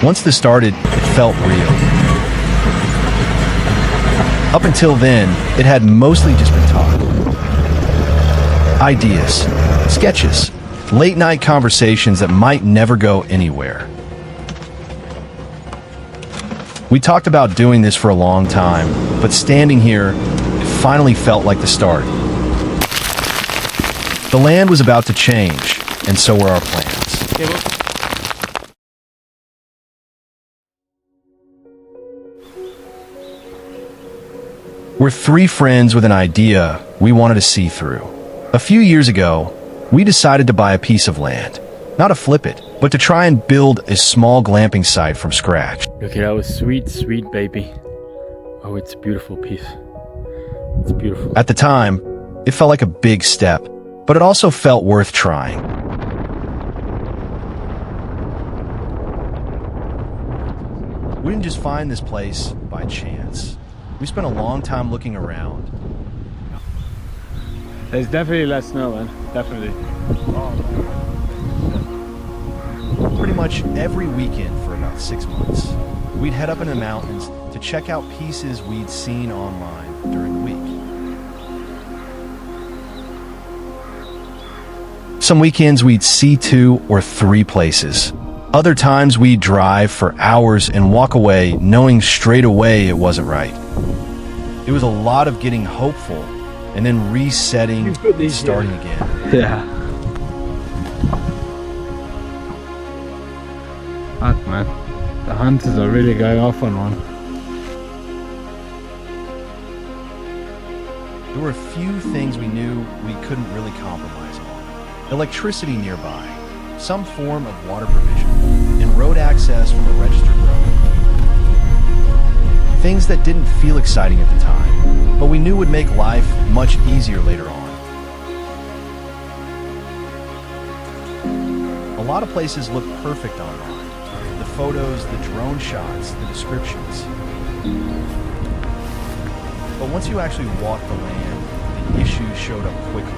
Once this started, it felt real. Up until then, it had mostly just been talk. Ideas, sketches, late-night conversations that might never go anywhere. We talked about doing this for a long time, but standing here, it finally felt like the start. The land was about to change, and so were our plans. We're three friends with an idea we wanted to see through. A few years ago, we decided to buy a piece of land. Not to flip it, but to try and build a small glamping site from scratch. Look at that sweet, sweet baby. Oh, it's a beautiful piece. It's beautiful. At the time, it felt like a big step, but it also felt worth trying. We didn't just find this place by chance. We spent a long time looking around. There's definitely less snow, man. Definitely. Pretty much every weekend for about 6 months, we'd head up in the mountains to check out pieces we'd seen online during the week. Some weekends we'd see 2 or 3 places. Other times we'd drive for hours and walk away knowing straight away it wasn't right. It was a lot of getting hopeful and then resetting and starting again. Yeah. Fuck, man. The hunters are really going off on one. There were a few things we knew we couldn't really compromise on. Electricity nearby, some form of water provision, and road access from a registered road. Things that didn't feel exciting at the time, but we knew would make life much easier later on. A lot of places look perfect online. The photos, the drone shots, the descriptions. But once you actually walked the land, the issues showed up quickly.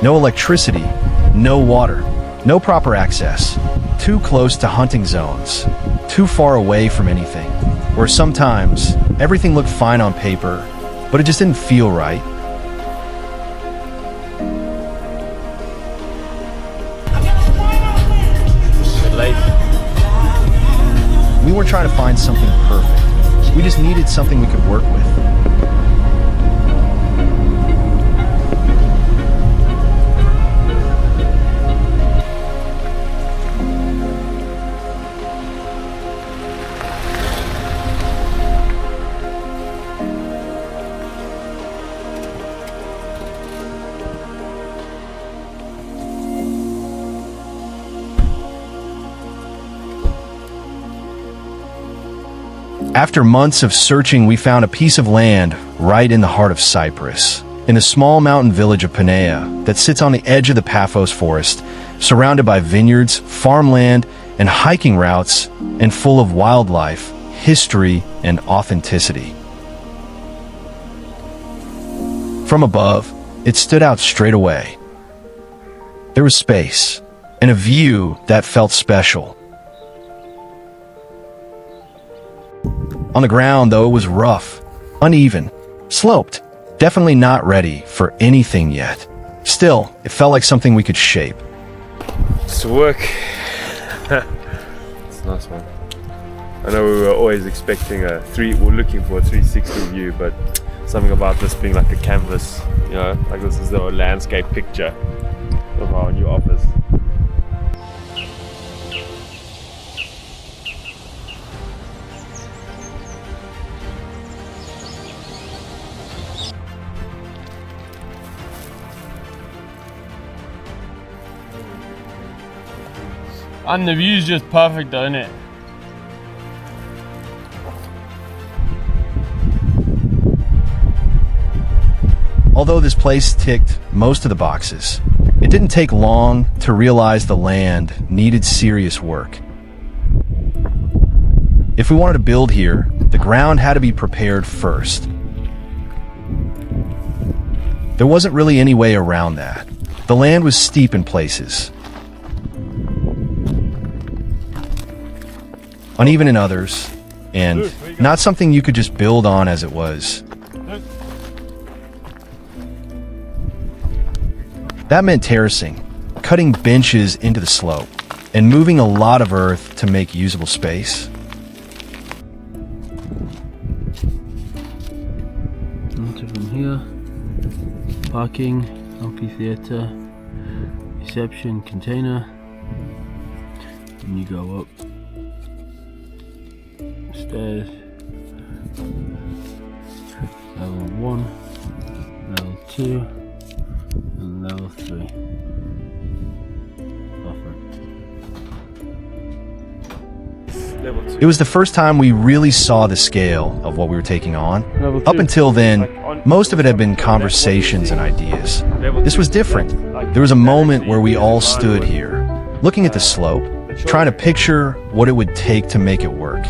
No electricity, no water, no proper access, too close to hunting zones, too far away from anything, or sometimes everything looked fine on paper, but it just didn't feel right. We weren't trying to find something perfect. We just needed something we could work with. After months of searching, we found a piece of land right in the heart of Cyprus, in the small mountain village of Panea that sits on the edge of the Paphos forest, surrounded by vineyards, farmland, and hiking routes, and full of wildlife, history, and authenticity. From above, it stood out straight away. There was space, and a view that felt special. On the ground, though, it was rough, uneven, sloped, definitely not ready for anything yet. Still, it felt like something we could shape. It's work. It's a nice one. I know we were always expecting we're looking for a 360 view, but something about this being like a canvas, you know, like this is the landscape picture of our new office. And the view's just perfect though, isn't it? Although this place ticked most of the boxes, it didn't take long to realize the land needed serious work. If we wanted to build here, the ground had to be prepared first. There wasn't really any way around that. The land was steep in places, uneven in others, and not something you could just build on as it was. That meant terracing, cutting benches into the slope, and moving a lot of earth to make usable space. Enter from here. Parking, amphitheater, reception, container. And you go up. Stairs. Level 1, level 2, and level 3. It was the first time we really saw the scale of what we were taking on. Up until then, most of it had been conversations and ideas. This was different. There was a moment where we all stood here, looking at the slope, trying to picture what it would take to make it work.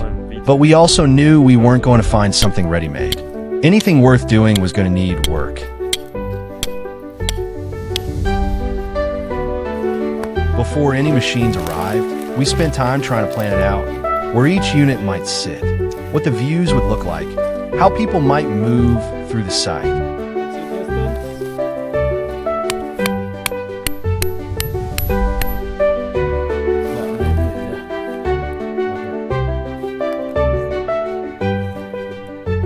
But we also knew we weren't going to find something ready-made. Anything worth doing was going to need work. Before any machines arrived, we spent time trying to plan it out. Where each unit might sit, what the views would look like, how people might move through the site.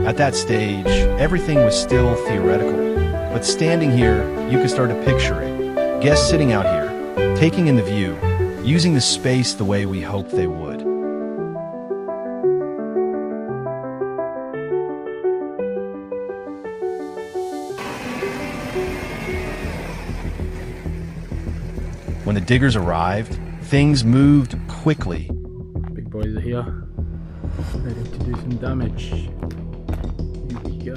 At that stage, everything was still theoretical, but standing here, you could start to picture it. Guests sitting out here, taking in the view, using the space the way we hoped they would. When the diggers arrived, things moved quickly. Big boys are here, ready to do some damage. Here we go.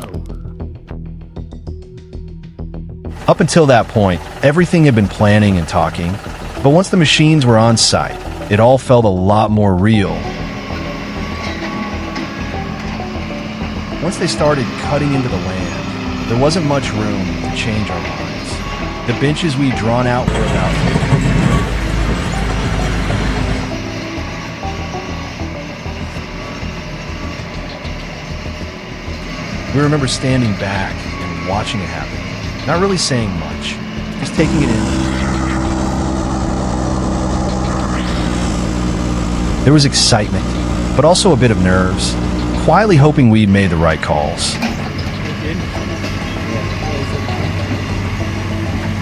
Up until that point, everything had been planning and talking, but once the machines were on site, it all felt a lot more real. Once they started cutting into the land, there wasn't much room to change our minds. The benches we'd drawn out were about We remember standing back and watching it happen, not really saying much, just taking it in. There was excitement, but also a bit of nerves, quietly hoping we'd made the right calls.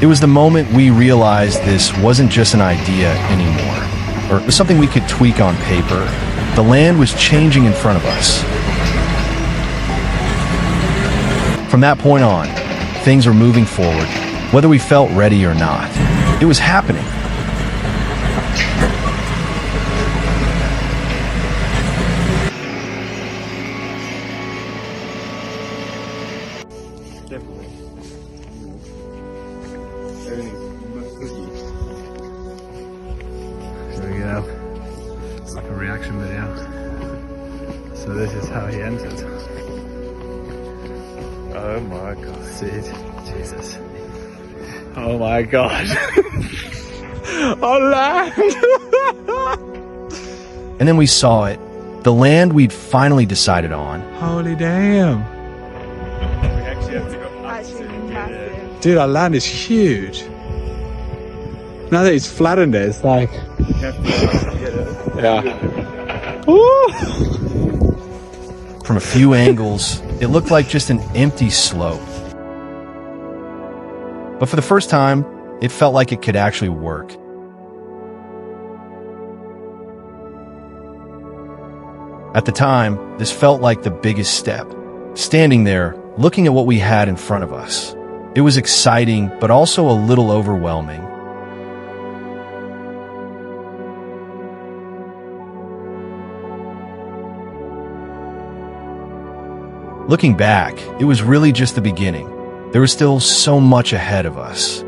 It was the moment we realized this wasn't just an idea anymore, or it was something we could tweak on paper. The land was changing in front of us. From that point on, things were moving forward, whether we felt ready or not. It was happening. Definitely. So we go. It's like a reaction video. So this is how he entered. Oh my god. See it? Jesus. Oh my god. On land! And then we saw it, the land we'd finally decided on. Holy damn. We actually have to go up to get it. Dude, our land is huge. Now that it's flattened it, it's like... We have to go up to get it. Yeah. Woo! From a few angles, it looked like just an empty slope. But for the first time, it felt like it could actually work. At the time, this felt like the biggest step. Standing there, looking at what we had in front of us. It was exciting, but also a little overwhelming. Looking back, it was really just the beginning. There was still so much ahead of us.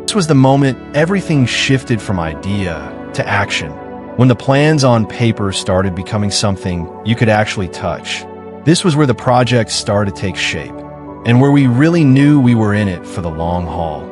This was the moment everything shifted from idea to action, when the plans on paper started becoming something you could actually touch. This was where the project started to take shape, and where we really knew we were in it for the long haul.